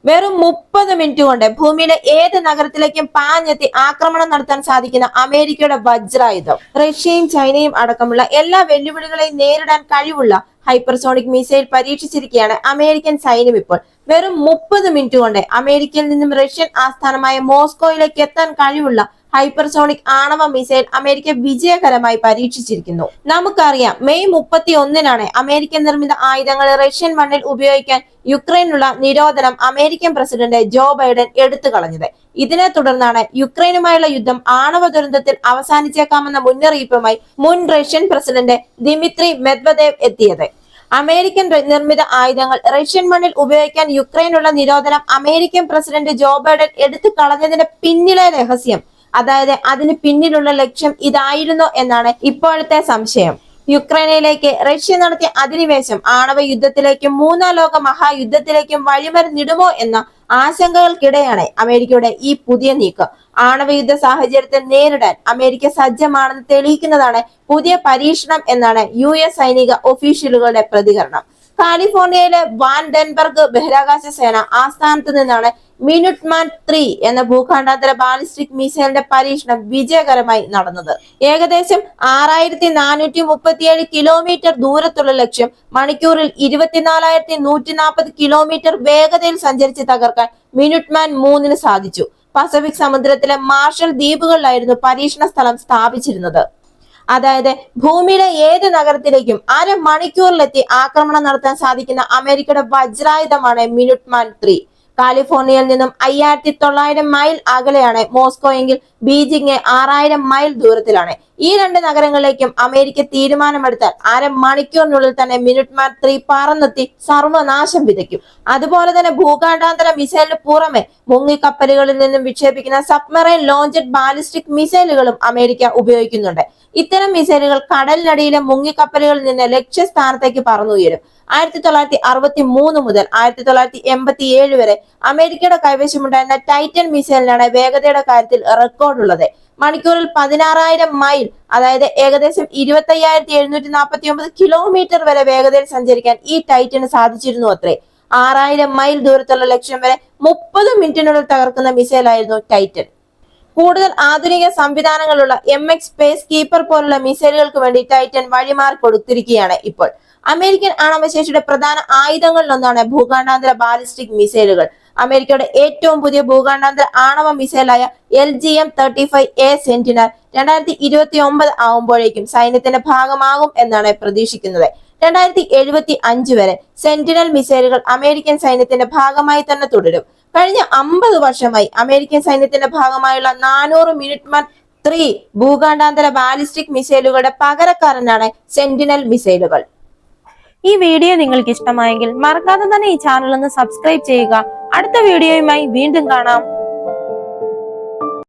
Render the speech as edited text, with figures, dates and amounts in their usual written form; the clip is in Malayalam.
വെറും 30 മിനിറ്റ് കൊണ്ട് ഭൂമിയിലെ ഏത് നഗരത്തിലേക്കും പാഞ്ഞെത്തി ആക്രമണം നടത്താൻ സാധിക്കുന്ന അമേരിക്കയുടെ വജ്രായുധം. റഷ്യയും ചൈനയും അടക്കമുള്ള എല്ലാ വെല്ലുവിളികളെയും നേരിടാൻ കഴിവുള്ള ഹൈപ്പർസോണിക് മിസൈൽ പരീക്ഷിച്ചിരിക്കുകയാണ് അമേരിക്കൻ സൈന്യം ഇപ്പോൾ. വെറും 30 മിനിറ്റ് കൊണ്ട് അമേരിക്കയിൽ നിന്നും റഷ്യൻ ആസ്ഥാനമായ മോസ്കോയിലേക്ക് എത്താൻ കഴിവുള്ള ഹൈപ്പർസോണിക് ആണവ മിസൈൽ അമേരിക്ക വിജയകരമായി പരീക്ഷിച്ചിരിക്കുന്നു. നമുക്കറിയാം, മെയ് 31-നാണ് അമേരിക്കൻ നിർമ്മിത ആയുധങ്ങൾ റഷ്യൻ മണ്ണിൽ ഉപയോഗിക്കാൻ യുക്രൈനുള്ള നിരോധനം അമേരിക്കൻ പ്രസിഡന്റ് ജോ ബൈഡൻ എടുത്തു കളഞ്ഞത്. ഇതിനെ തുടർന്നാണ് യുക്രൈനുമായുള്ള യുദ്ധം ആണവ ദുരന്തത്തിൽ അവസാനിച്ചേക്കാമെന്ന മുന്നറിയിപ്പുമായി മുൻ റഷ്യൻ പ്രസിഡന്റ് ദിമിത്രി മെദ്വദേവ് എത്തിയത്. അമേരിക്കൻ നിർമ്മിത ആയുധങ്ങൾ റഷ്യൻ മണ്ണിൽ ഉപയോഗിക്കാൻ യുക്രൈനുള്ള നിരോധനം അമേരിക്കൻ പ്രസിഡന്റ് ജോ ബൈഡൻ എടുത്തു കളഞ്ഞതിന്റെ പിന്നിലെ രഹസ്യം, അതായത് അതിന് പിന്നിലുള്ള ലക്ഷ്യം ഇതായിരുന്നോ എന്നാണ് ഇപ്പോഴത്തെ സംശയം. യുക്രൈനിലേക്ക് റഷ്യ നടത്തിയ അധിനിവേശം ആണവ യുദ്ധത്തിലേക്കും മൂന്നാം ലോക മഹായുദ്ധത്തിലേക്കും വഴിമരുന്നിടുമോ എന്ന ആശങ്കകൾക്കിടെയാണ് അമേരിക്കയുടെ ഈ പുതിയ നീക്കം. ആണവ യുദ്ധ സാഹചര്യത്തെ നേരിടാൻ അമേരിക്ക സജ്ജമാണെന്ന് തെളിയിക്കുന്നതാണ് പുതിയ പരീക്ഷണം എന്നാണ് US സൈനിക ഒഫീഷ്യലുകളുടെ പ്രതികരണം. കാലിഫോർണിയയിലെ വാൻഡൻബർഗ് ബഹിരാകാശ സേന ആസ്ഥാനത്ത് നിന്നാണ് മിനുട്ട്മാൻ 3 എന്ന ഭൂഖണ്ഡാന്തര ബാലിസ്റ്റിക് മിസൈലിന്റെ പരീക്ഷണം വിജയകരമായി നടന്നത്. ഏകദേശം 6437 കിലോമീറ്റർ ദൂരത്തുള്ള ലക്ഷ്യം മണിക്കൂറിൽ 24,140 കിലോമീറ്റർ വേഗതയിൽ സഞ്ചരിച്ച് തകർക്കാൻ മിനുട്ട്മാൻ 3-ന് സാധിച്ചു. പസഫിക് സമുദ്രത്തിലെ മാർഷൽ ദ്വീപുകളിലായിരുന്നു പരീക്ഷണ സ്ഥലം സ്ഥാപിച്ചിരുന്നത്. അതായത് ഭൂമിയിലെ ഏത് നഗരത്തിലേക്കും അരമണിക്കൂറിലെത്തി ആക്രമണം നടത്താൻ സാധിക്കുന്ന അമേരിക്കയുടെ വജ്രായുധമാണ് മിനുട്ട്മാൻ 3. കാലിഫോർണിയയിൽ നിന്നും 5900 മൈൽ അകലെയാണ് മോസ്കോ എങ്കിൽ ബീജിംഗ് 6000 മൈൽ ദൂരത്തിലാണ്. ഈ രണ്ട് നഗരങ്ങളിലേക്കും അമേരിക്ക തീരുമാനമെടുത്താൽ അരമണിക്കൂറിനുള്ളിൽ തന്നെ മിനുട്ട്മാൻ 3 പറന്നെത്തി സർവനാശം വിതയ്ക്കും. അതുപോലെ തന്നെ ഭൂഖണ്ഡാന്തര മിസൈലിന് പുറമെ മുങ്ങിക്കപ്പലുകളിൽ നിന്നും വിക്ഷേപിക്കുന്ന സബ്മറൈൻ ലോഞ്ചഡ് ബാലിസ്റ്റിക് മിസൈലുകളും അമേരിക്ക ഉപയോഗിക്കുന്നുണ്ട്. ഇത്തരം മിസൈലുകൾ കടലിനടിയിലെ മുങ്ങിക്കപ്പലുകളിൽ നിന്ന് ലക്ഷ്യസ്ഥാനത്തേക്ക് പറന്നുയരും. 1963 മുതൽ 1987 വരെ അമേരിക്കയുടെ കൈവശമുണ്ടായിരുന്ന ടൈറ്റൻ മിസൈലിനാണ് വേഗതയുടെ കാര്യത്തിൽ റെക്കോർഡുള്ളത്. മണിക്കൂറിൽ 16,000 മൈൽ, അതായത് ഏകദേശം 25,749 കിലോമീറ്റർ വരെ വേഗതയിൽ സഞ്ചരിക്കാൻ ഈ ടൈറ്റന് സാധിച്ചിരുന്നു അത്രേ. 6000 മൈൽ ദൂരത്തുള്ള ലക്ഷ്യം വരെ 30 മിനിറ്റിനുള്ളിൽ തകർക്കുന്ന മിസൈലായിരുന്നു ടൈറ്റൻ. കൂടുതൽ ആധുനിക സംവിധാനങ്ങളുള്ള MX സ്പേസ് കീപ്പർ പോലുള്ള മിസൈലുകൾക്ക് വേണ്ടി ടൈറ്റൻ വഴിമാറി കൊടുത്തിരിക്കുകയാണ് ഇപ്പോൾ. അമേരിക്കൻ ആണവശേഷിയുടെ പ്രധാന ആയുധങ്ങളിലൊന്നാണ് ഭൂഖണ്ഡാന്തര ബാലിസ്റ്റിക് മിസൈലുകൾ. അമേരിക്കയുടെ ഏറ്റവും പുതിയ ഭൂഖണ്ഡാന്തര ആണവ മിസൈലായ LGM-35A സെന്റിനൽ 2029 ആവുമ്പോഴേക്കും സൈന്യത്തിന്റെ ഭാഗമാകും എന്നാണ് പ്രതീക്ഷിക്കുന്നത്. 2075 വരെ സെന്റിനൽ മിസൈലുകൾ അമേരിക്കൻ സൈന്യത്തിന്റെ ഭാഗമായി തന്നെ തുടരും. കഴിഞ്ഞ 50 വർഷമായി അമേരിക്കൻ സൈന്യത്തിന്റെ ഭാഗമായുള്ള 400 മിനുട്ട്മാൻ 3 ഭൂഖണ്ഡാന്തര ബാലിസ്റ്റിക് മിസൈലുകളുടെ പകരക്കാരനാണ് സെന്റിനൽ മിസൈലുകൾ. ഈ വീഡിയോ നിങ്ങൾക്ക് ഇഷ്ടമായെങ്കിൽ മറക്കാതെ തന്നെ ഈ ചാനൽ ഒന്ന് സബ്സ്ക്രൈബ് ചെയ്യുക. അടുത്ത വീഡിയോയുമായി വീണ്ടും കാണാം.